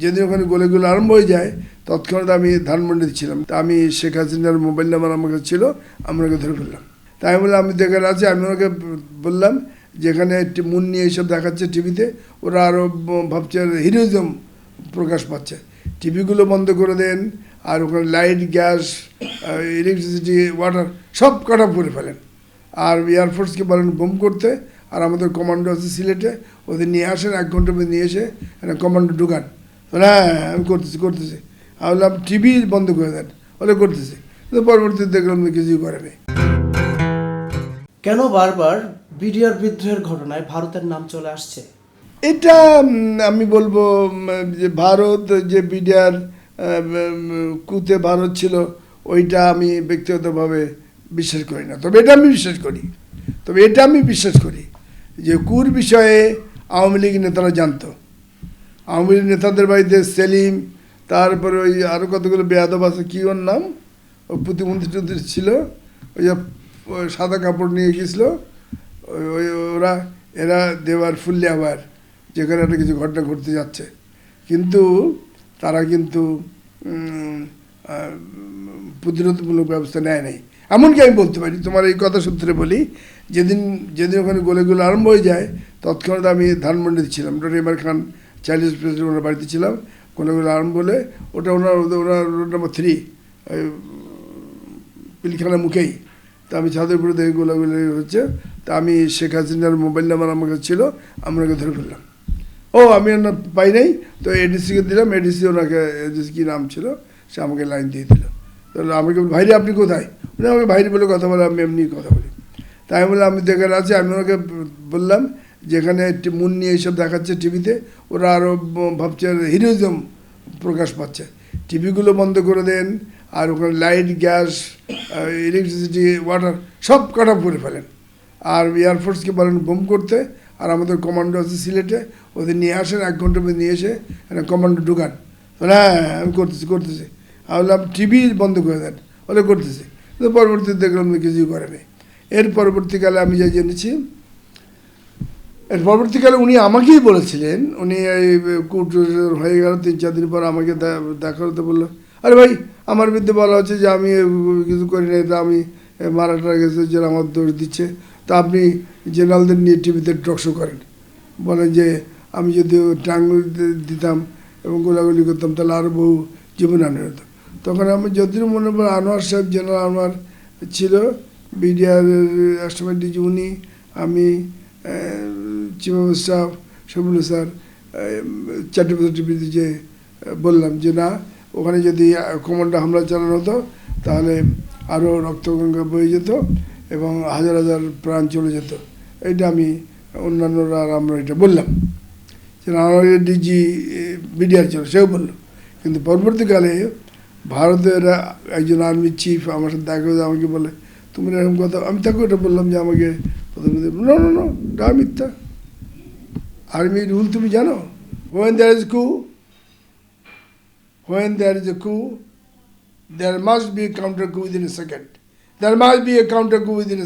যেদিন ওখানে গোলেগুলো আরম্ভ হয়ে যায় তৎক্ষণাৎ আমি ধানমন্ডিতে ছিলাম। তা আমি শেখ হাসিনার মোবাইল নাম্বার আমার কাছে ছিল, আমরা ওকে ধরে ফেললাম। তাই আমি বললাম আমি যেখানে আছি, আমি ওকে বললাম যেখানে মুন নিয়ে এইসব দেখাচ্ছে টিভিতে, ওরা আরও ভাবছে হিরোইজম প্রকাশ পাচ্ছে, টিভিগুলো বন্ধ করে দেন, আর ওখানে লাইট, গ্যাস, ইলেকট্রিসিটি, ওয়াটার সব কাট অফ করে ফেলেন, আর এয়ারফোর্সকে বলেন বোম করতে, আর আমাদের কমান্ডো আছে সিলেটে, ওদের নিয়ে আসেন, 1 ঘন্টার মধ্যে নিয়ে এসে কমান্ডো ঢুকান। হ্যাঁ আমি করতেছি। আমি বললাম টিভি বন্ধ করে দেন, ওরা করতেছি। তো পরবর্তীতে দেখলাম কিছুই করে নেই। কেন বারবার বিডিআর বিদ্রোহের ঘটনায় ভারতের নাম চলে আসছে? এটা আমি বলবো যে ভারত, যে বিডিআর কুতে ভারত ছিল, ওইটা আমি ব্যক্তিগতভাবে বিশ্বাস করি না। তবে এটা আমি বিশ্বাস করি যে কুর বিষয়ে আওয়ামী লীগ নেতারা জানতো। আওয়ামী লীগ নেতাদের বাড়িতে সেলিম, তারপরে ওই আরও কতগুলো বেয়াদব আছে, কী ওর নাম, ওই প্রতিমন্ত্রী ছিল, ওই যে সাদা কাপড় নিয়ে গেছিলো, এরা দেওয়ার ফুললি আবার যেখানে একটা কিছু ঘটনা ঘটতে যাচ্ছে, কিন্তু তারা কিন্তু প্রতিরোধমূলক ব্যবস্থা নেয় নাই। এমনকি আমি বলতে পারি, তোমার এই কথা সূত্রে বলি, যেদিন ওখানে গোলেগুলো আরম্ভ হয়ে যায় তৎক্ষণাৎ আমি ধানমন্ডিতে ছিলাম, ডক্টর এম আর খান চাইল্ড প্রেসিডেন্ট ওনার বাড়িতে ছিলাম। গোলেগুলো আরম্ভ হলে ওটা ওনার রোড নম্বর 3 পিলখানা মুখেই। তা আমি ছাদের উপরে দেখে গোলাগুলি হচ্ছে। তা আমি শেখ হাসিনার মোবাইল নাম্বার আমার কাছে ছিল, আমরা ওকে ধরে ফেললাম। আমি ওনার পাই নাই, তো এডিসিকে দিলাম, এডিসি ওনাকে, এডিসি কী নাম ছিল, সে আমাকে লাইন দিয়ে দিল। তাহলে আমাকে ভাইরে আপনি কোথায়, উনি আমাকে ভাইরে বলে কথা বলে, আমি এমনি কথা বলি। তাই আমি বললাম আমি যেখানে আছি, আমি ওনাকে বললাম যেখানে মুন নিয়ে এইসব দেখাচ্ছে টিভিতে, ওরা আরও ভাবছে হিরোইজম প্রকাশ পাচ্ছে, টিভিগুলো বন্ধ করে দেন, আর ওখানে লাইট, গ্যাস, ইলেকট্রিসিটি, ওয়াটার সব কাট অফ করে ফেলেন, আর এয়ারফোর্সকে বলেন বোম করতে, আর আমাদের কমান্ডো আছে সিলেটে, ওদের নিয়ে আসেন, 1 ঘন্টার মধ্যে নিয়ে এসে কমান্ডো ঢুকান। হ্যাঁ আমি করতেছি। আমি বললাম টিভি বন্ধ করে দেন, ওরা করতেছি। তো পরবর্তীতে দেখলাম কিছুই করে নেই। এর পরবর্তীকালে আমি যা জেনেছি, উনি আমাকেই বলেছিলেন, উনি এই কোর্ট হয়ে গেল 3-4 দিন পর আমাকে দেখা হতে বললো, আরে ভাই আমার বিরুদ্ধে বলা হচ্ছে যে আমি কিছু করি না, এটা আমি মারাটা গেছে, যে আমার দোষ দিচ্ছে, তা আপনি জেনারেলদের নিয়ে টিভিতে টক শো করেন, বলেন যে আমি যদি টাঙ্গুল দিতাম এবং গোলাগুলি করতাম তাহলে আরও বহু জীবনহানি হতো। তখন আমি যতদিন মনে পড়ে, আনোয়ার সাহেব, জেনারেল আনোয়ার ছিল বিডিআর রাষ্ট্রপতি ডিজি, উনি, আমি, chief of staff Shafiul sir, 4টে বছর টিভিতে যে বললাম যে না, ওখানে যদি কমান্ডো হামলা চালানো হতো তাহলে আরও রক্তগঙ্গা বয়ে যেত এবং হাজার হাজার প্রাণ চলে যেত। এইটা আমি, অন্যান্যরা আর আমরা এটা বললাম, যে আমার ডিজি বিডিআর ছিল, সেও বললো। কিন্তু পরবর্তীকালে ভারতের একজন আর্মি চিফ আমার সাথে দেখা করে আমাকে বলে, তুমি এরকম কথা, আমি তাকে ওটা বললাম যে আমাকে প্রথমে না মিথ্যা, আর্মি রুল তুমি জানো, when there is a coup, there must be a counter coup within a second. There must be a counter coup within a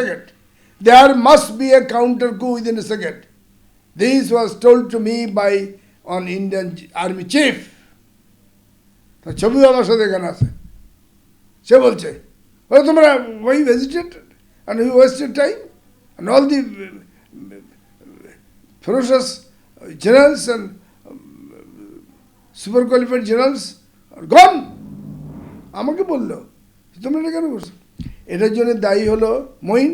second. There must be a counter coup within a second. This was told to me by an Indian army chief. তার ছবি আমার সাথে এখানে আছে, সে বলছে তোমরা why you hesitated and you wasted time and all the ferocious generals and super qualified generals are gone. আমাকে বললো তোমরা এটা কেন করছো? এটার জন্য দায়ী হলো Moeen,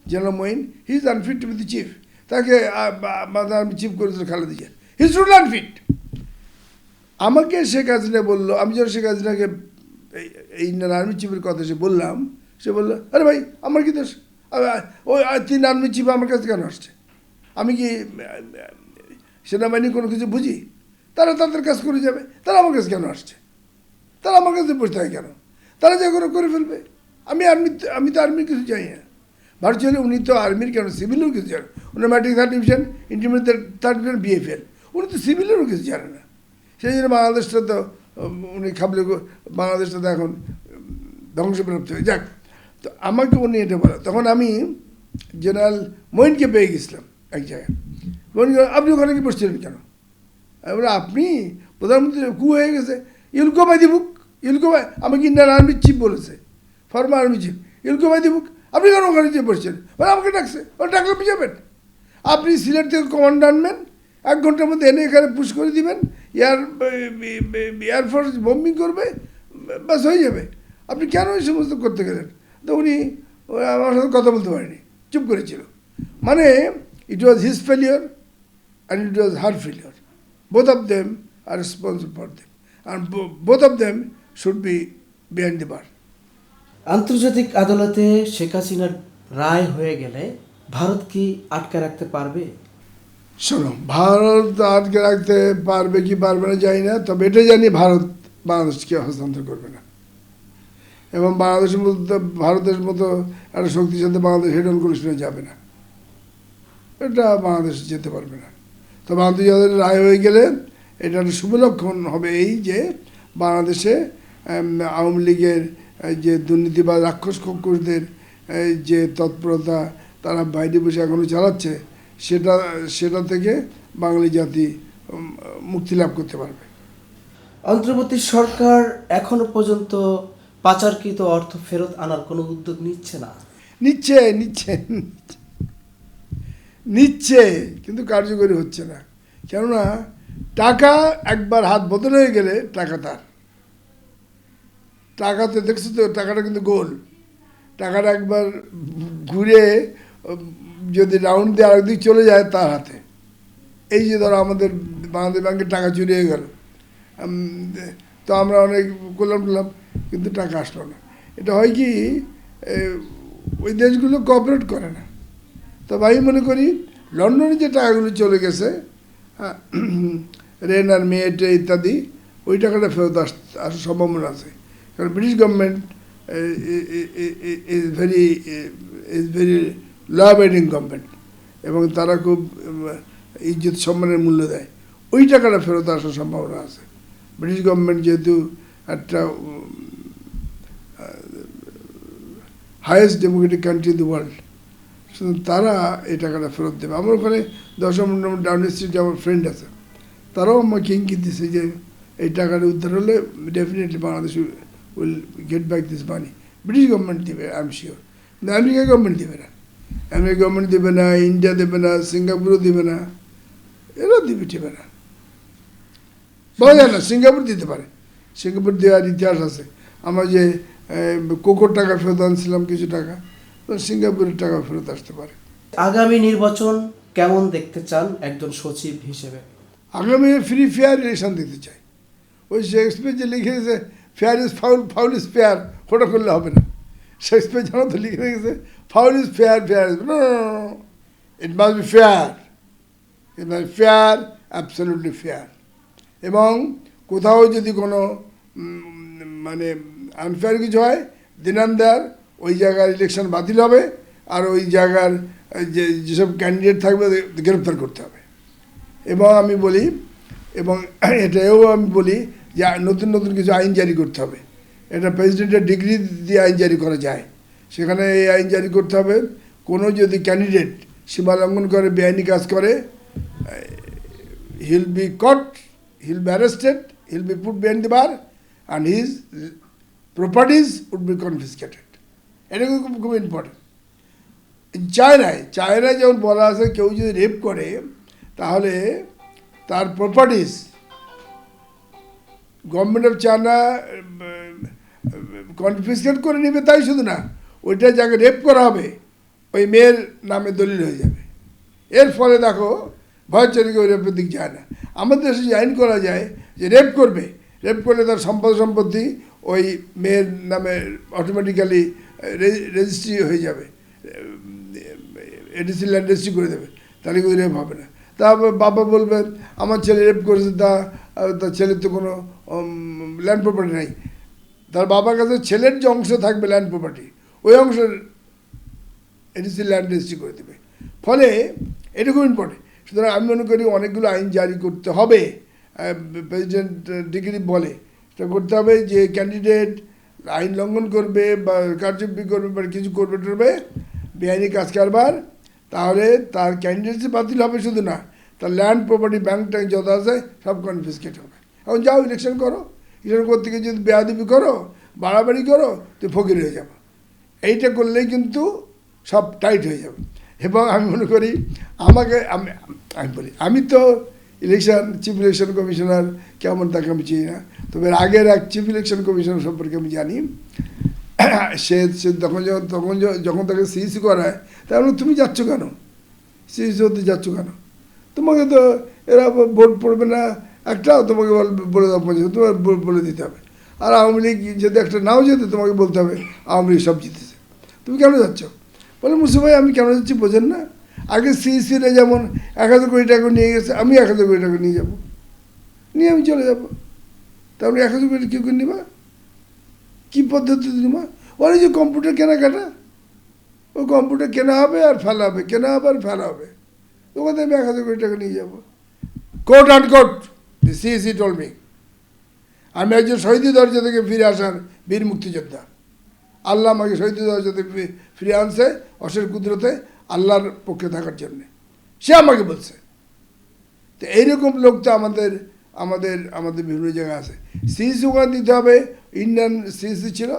general Moeen. He is unfit to be the chief. তাকে আর্মি চিফ করেছিল Khaleda Zia, he is total unfit. আমাকে শেখ হাসিনা বললো, আমি যখন শেখ হাসিনাকে এই ইন্ডিয়ান আর্মি চিফের কথা সে বললাম, সে বললো আরে ভাই আমার কি দোষ, ওই 3 আর্মি চিফ আমার কাছে কেন আসছে? আমি কি সেনাবাহিনী কোনো কিছু বুঝি? তারা তাদের কাজ করে যাবে, তারা আমার কাছে কেন আসছে? তারা আমার কাছে বসে থাকে কেন? তারা যা করে ফেলবে। আমি তো আর্মির কিছু চাই না। ভার্চুয়ালি উনি তো আর্মির কেন, সিভিলেও কিছু জানেন। উনি matric 3rd division, intermediate 3rd division, BA উনি তো সিভিলেরও কিছু জানে না। সেই জন্য বাংলাদেশটা তো উনি খাবলে, বাংলাদেশটা তো এখন ধ্বংসপ্রাপ্ত হয়ে যাক। তো আমাকে উনি এটা বলে, তখন আমি জেনারেল মঈনকে পেয়ে গেছিলাম এক জায়গায়। মঈন, আপনি ওখানে কি বসছিলেন কেন? এবার আপনি প্রধানমন্ত্রী কু হয়ে গেছে, you'll go by the book, you'll go by, আমাকে ইন্ডিয়ান আর্মির চিফ বলেছে, former army chief, you'll go by the book. আপনি কেন ওখানে চেয়ে বসছেন? মানে আমাকে ডাকছে, ওরা ডাকলে আপনি যাবেন। আপনি সিলেট থেকে কমান্ড আনবেন, 1 ঘন্টার মধ্যে এনে এখানে পুশ করে দিবেন, এয়ারফোর্স বোম্বিং করবে, ব্যাস হয়ে যাবে। আপনি কেন এই সমস্ত করতে গেলেন? তো উনি আমার সাথে কথা বলতে পারেনি, চুপ করেছিল। মানে it was his failure and it was her failure. Both of them are responsible for them. And both of them should be behind the bar. আন্তর্জাতিক আদালতে শেখ হাসিনার রায় হয়ে গেলে ভারত কি আটকে রাখতে পারবে? শোনো, ভারত আটকে রাখতে পারবে কি পারবে না জানি না, তবে এটা জানি ভারত বাংলাদেশকে হস্তান্তর করবে না। এবং বাংলাদেশের মতো, ভারতের মতো একটা শক্তিশালী বাংলাদেশ হেড অন কমিশনে যাবে না, এটা বাংলাদেশ যেতে পারবে না। তবে আন্তর্জাতিক রায় হয়ে গেলে এটা একটা শুভ লক্ষণ হবে, এই যে বাংলাদেশে আওয়ামী লীগের যে দুর্নীতি বা রাক্ষস খোকসদের যে তৎপরতা তারা বাইরে বসে এখনও চালাচ্ছে, সেটা থেকে বাঙালি জাতি মুক্তি লাভ করতে পারবে। অন্তর্বর্তী সরকার এখনো পর্যন্ত পাচারকৃত অর্থ ফেরত আনার কোনো উদ্যোগ নিচ্ছে না? নিচ্ছে কিন্তু কার্যকরী হচ্ছে না। কেননা টাকা একবার হাত বদল হয়ে গেলে টাকা তার, টাকাতে দেখছো তো, টাকাটা কিন্তু গোল। টাকাটা একবার ঘুরে যদি রাউন্ড দিয়ে আরেকদিক চলে যায় তার হাতে। এই যে ধরো আমাদের বাংলাদেশ ব্যাংকের টাকা চুরি হয়ে গেল, তো আমরা অনেক করলাম কিন্তু টাকা আসলো না। এটা হয় কি, ওই দেশগুলো কোঅপারেট করে না। তবে আমি মনে করি লন্ডনে যে টাকাগুলো চলে গেছে, রেন আর মেয়েটে ইত্যাদি, ওই টাকাটা ফেরত আসার সম্ভাবনা আছে। কারণ British government is very law abiding government, এবং তারা খুব ইজ্জত সম্মানের মূল্য দেয়। ওই টাকাটা ফেরত আসার সম্ভাবনা আছে। ব্রিটিশ গভর্নমেন্ট যেহেতু একটা highest Democratic country in the world, তারা এই টাকাটা ফেরত দেবে। আমার ওখানে 10 নম্বর ডাউনিং স্ট্রিটে আমার ফ্রেন্ড আছে, তারাও আমাকে ইঙ্গিত দিচ্ছে যে এই টাকাটা উদ্ধার হলে definitely Bangladesh will get back this money. British government দেবে, আই এম শিওর। কিন্তু আমেরিকা গভর্নমেন্ট দেবে না, আমেরিকা গভর্নমেন্ট দেবে না, ইন্ডিয়া দেবে না, সিঙ্গাপুরও দেবে না, এরা দেবে না, বলা যায় না। সিঙ্গাপুর দিতে পারে, সিঙ্গাপুর দেওয়ার ইতিহাস আছে। আমরা যে কোকোর টাকা ফেরত আনছিলাম কিছু টাকা, তো সিঙ্গাপুরের টাকা ফেরত আসতে পারে। আগামী নির্বাচন কেমন দেখতে চান একজন সচিব হিসেবে? আগামী ফ্রি ফেয়ার ইলেকশন দিতে চাই। ওই শেক্সপিয়ার যে লিখে গেছে fair is foul, foul is fair, ওটা করলে হবে না। শেক্সপিয়ার জানো তো লিখে রেখেছে foul is fair, fair is no, it must be fair, it must be fair, absolutely fair. এবং কোথাও যদি কোনো মানে আনফেয়ার কিছু হয়, দিনান্দার ওই জায়গার ইলেকশন বাতিল হবে, আর ওই জায়গার যেসব ক্যান্ডিডেট থাকবে গ্রেপ্তার করতে হবে। এবং আমি বলি, এবং এটাও আমি বলি যে নতুন নতুন কিছু আইন জারি করতে হবে। এটা প্রেসিডেন্টের ডিগ্রি দিয়ে আইন জারি করা যায়, সেখানে এই আইন জারি করতে হবে, কোনো যদি ক্যান্ডিডেট সীমা লঙ্ঘন করে, বেআইনি কাজ করে, he'll be caught, he'll be arrested, he'll be put behind the bar, and his properties would be confiscated. এটা খুব খুব ইম্পর্টেন্ট। চায়নায় যেমন বলা আছে, কেউ যদি রেপ করে তাহলে তার properties government of China confiscate করে নেবে। তাই শুধু না, ওইটা যাকে রেপ করা হবে ওই মেয়ের নামে দলিল হয়ে যাবে। এর ফলে দেখো ভয় চলে গিয়ে রেপের দিক যায় না। আমাদের দেশে যে আইন করা যায় যে রেপ করলে তার সম্পত্তি ওই মেয়ের নামে অটোমেটিক্যালি রেজিস্ট্রি হয়ে যাবে, এডিসি ল্যান্ড রেজিস্ট্রি করে দেবে, তাহলে কিন্তু রেপ হবে না। তারপর বাবা বলবে আমার ছেলে রেপ করেছে, তার ছেলের তো কোনো ল্যান্ড প্রপার্টি নাই, তার বাবার কাছে ছেলের যে অংশ থাকবে ল্যান্ড প্রপার্টি, ওই অংশের এডিসি ল্যান্ড রেজিস্ট্রি করে দেবে। ফলে এটা খুব ইম্পর্টেন্ট। সুতরাং আমি মনে করি অনেকগুলো আইন জারি করতে হবে, প্রেসিডেন্ট ডিগ্রি বলে, সেটা করতে হবে যে ক্যান্ডিডেট আইন লঙ্ঘন করবে বা কারচুপি করবে বা কিছু করবে বেআইনি কাজ কারবার, তাহলে তার ক্যান্ডিডেটসি বাতিল হবে শুধু না, তার ল্যান্ড প্রপার্টি ব্যাংক ট্যাঙ্ক যত আছে সব কনফিসকেট হবে। এখন যাও ইলেকশন করো, ইলেকশন করতে গিয়ে যদি বেয়াদবি করো, বাড়াবাড়ি করো, তুই ফকির হয়ে যাবো। এইটা করলেই কিন্তু সব টাইট হয়ে যাবে। এবং আমি মনে করি আমি বলি, আমি তো চিফ ইলেকশন কমিশনার কেমন তাকে আমি চিনি না, তবে আগের এক চিফ ইলেকশন কমিশনার সম্পর্কে আমি জানি। সে যখন তাকে সিইসি করায়, তাহলে তুমি যাচ্ছ কেন, সিইসি হতে যাচ্ছ কেন? তোমাকে তো এরা ভোট পড়বে না একটাও, তোমাকে বলে দেওয়া পর্যন্ত তোমার বলে দিতে হবে। আর আওয়ামী লীগ যদি একটা নাও যেতে, তোমাকে বলতে হবে আওয়ামী লীগ সব জিতেছে, তুমি কেন যাচ্ছ? বলে মুসিফ ভাই আমি কেন যাচ্ছি বোঝেন না? আগে সিইসিরা যেমন 1000 কোটি টাকা নিয়ে গেছে, আমি 1000 কোটি টাকা নিয়ে যাবো, নিয়ে আমি চলে যাবো। তাহলে 1000 কোটি কী করে নিবা, কী পদ্ধতিতে নিবা? ওই যে কম্পিউটার কেনাকাটা, ওই কম্পিউটার কেনা হবে আর ফেলা হবে, কেনা হবে আর ফেলা হবে, ওখানে আমি 1000 কোটি টাকা নিয়ে যাবো। Quote and quote the CEC told me. আমি একজন শহীদ দরজা থেকে ফিরে আসার বীর মুক্তিযোদ্ধা। আল্লাহ আমাকে শহীদ দরজা থেকে ফিরে আনছে অশেষ কুদরতে, আল্লাহর পক্ষে থাকার জন্যে, সে আমাকে বলছে। তো এইরকম লোক তো আমাদের আমাদের আমাদের বিভিন্ন জায়গায় আছে। সিইসি ওখানে দিতে হবে, ইন্ডিয়ান সিইসি ছিল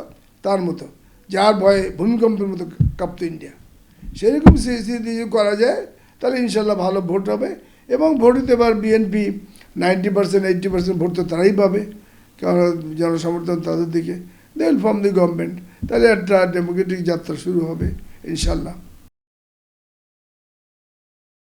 তার মতো, যার ভয়ে ভূমিকম্পের মতো কাঁপত ইন্ডিয়া। সেরকম সিইসি দিয়ে করা যায়, তাহলে ইনশাল্লাহ ভালো ভোট হবে। এবং ভোট দিতে এবার বিএনপি 90% 80% ভোট তো তারাই পাবে, কারণ জনসমর্থন তাদের দিকে। They will form the government, তাহলে একটা ডেমোক্রেটিক যাত্রা শুরু হবে ইনশাল্লাহ।